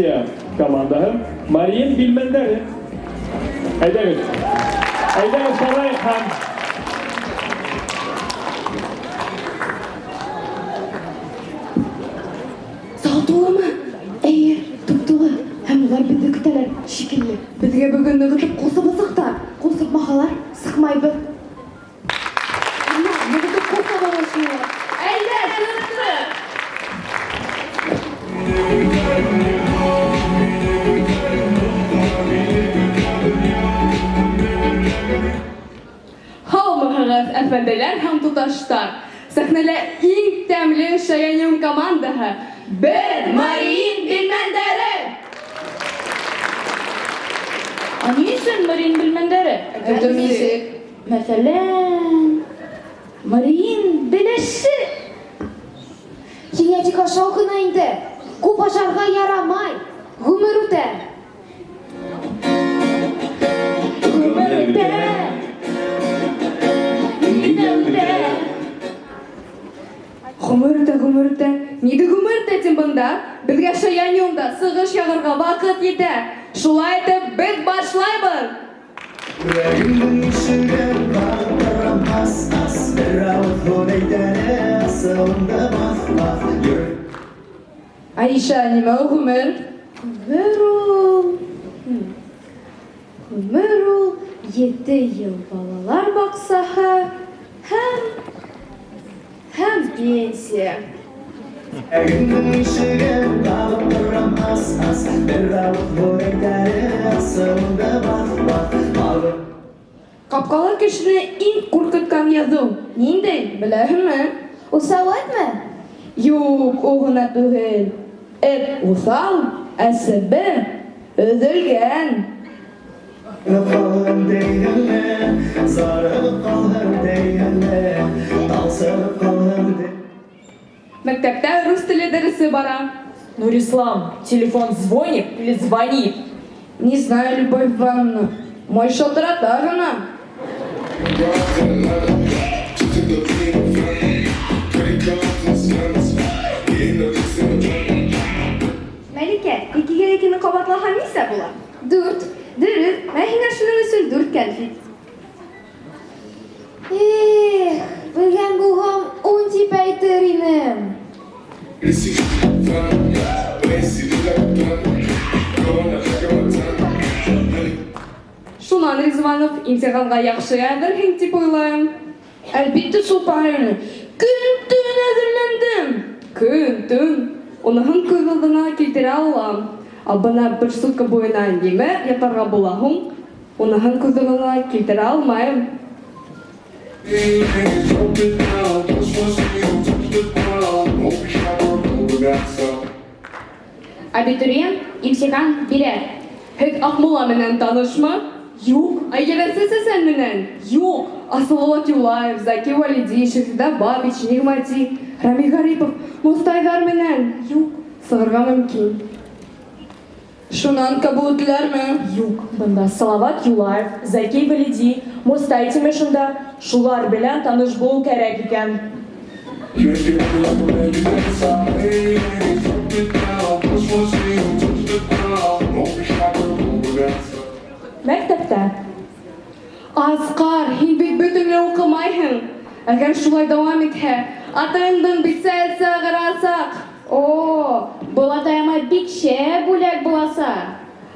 Командаһы Мариин билмәндәре. Әйдәгез. Әйдәгез шалайык һәм Салтулымы? Әйе, туп-тулы. Һәм улар беҙҙе көтәләр, шикелле. Беҙгә бөгөн ныгытып ҡулсабасаҡ та, ҡулсыҡмаһалар, сыҡмайбыҙ. Ныгытып ҡулсаба башлайҙар. Әйҙә, сыҡты! Һаумыһығыҙ, әфәнделәр һәм туташтар. Сәхнәлә иң тәмле Шаяниум командаһы. Беҙ Мариин билмәндәре! Ни өсөн Мариин билмәндәре? Мәсәлән, Мариин беләше. Еңә тик ашау ғына инде. Күп ашарға ярамай. Ғүмер үтә. Ғүмер үтә. Ғүмер үтә. Ниге ғүмер үтә тим бында? Беҙгә Шаяниумда сығыш яғырға ваҡыт етә. Шулай итеп, беҙ башлайбыҙ. Yüreğimin ışığı kaldıram as as bir avuç horeydere asılında bas bas yürü. Айша, нимә ул ғүмер? Ғүмер ул 7 йыл балалар баҡсаһы һәм пенсия. Yüreğimin ışığı kaldıram as as bir avuç horeydere asılında bas bas alır. Ҡапҡалы кешене иң ҡурҡытҡан яҙыу. Ниндәй, беләһеңме? Усал әйтмә. Юҡ, ул ғына түгел. Эт уҫал, әсебе өҙөлгән. Kalır değerli, sarı kalır değerli, talsır kalır değerli. Мәктәптә рус теле дәресе бара. Нурислам, телефон звонит или звонит? Не знаю, Любовь Ивановна. Мой шылтырата ғына. Мәликә, икегә икене ҡабатлаһа нисә була? 4. Дөрөҫ, мә һиңә шуның өсөн 4 кәнфит. Белгән булһам, 10 тип әйтер инем. Шунан Ризванов имтиханға яҡшы яҙырһың тип уйлайым. Әлбиттә шул параны. Көн-төн әҙерләндем. Көн-төн. Уныһын күҙ алдына килтерә алам. Бына бер сутка буйына нимә ятарға була һуң? Уныһын күҙ алдына килтерә алмайым. Абитуриент имтихан бирә. Һеҙ Аҡмула менән танышмы? Юҡ. Әйгәләсе сәсән менән? Юҡ. Асылулла Юлаев, Заки Валиди, Шәһидә Бабич, Нигмати, Рами Гарипов, Мустайҙар менән? Юҡ. Сығырға мөмкин. Шунан кабул ителәрме? Юҡ. Бында Салават Юлаев, Заки Валиди, Мустай тиме шунда. Шулар белән таныш булыу кәрәк икән. Мәктәптә. Асҡар, һин бит бөтөнләй уҡымайһың. Әгәр шулай дауам итһә, атайыңдың бисә сығырасаҡ. О, был атайыма бик шәп бүләк буласа.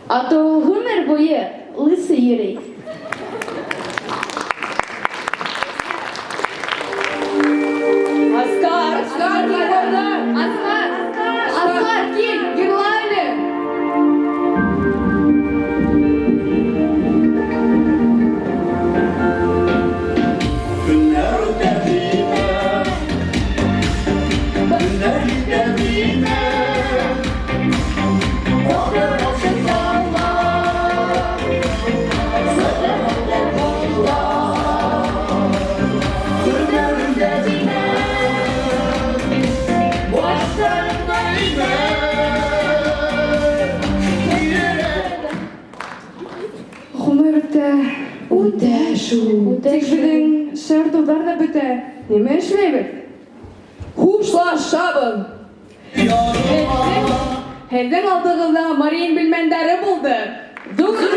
Аты ул ғүмер буйы лысы йөрөй. Аскар, кил бында. Аскар, кил, йырла әле. Günler ötebime, günler gidebime. Ağır olsun dağlar, sever olur kollar. Günler ötebime, başlarında yine. Ғүмер үтә. Үтә шул. Тик беҙҙең шаяртыуҙар ҙа бөтә. Нимә эшләйбеҙ? Хушлашабыҙ. Һеҙҙең алдығыҙҙа Мариин билмәндәре булды. Dur!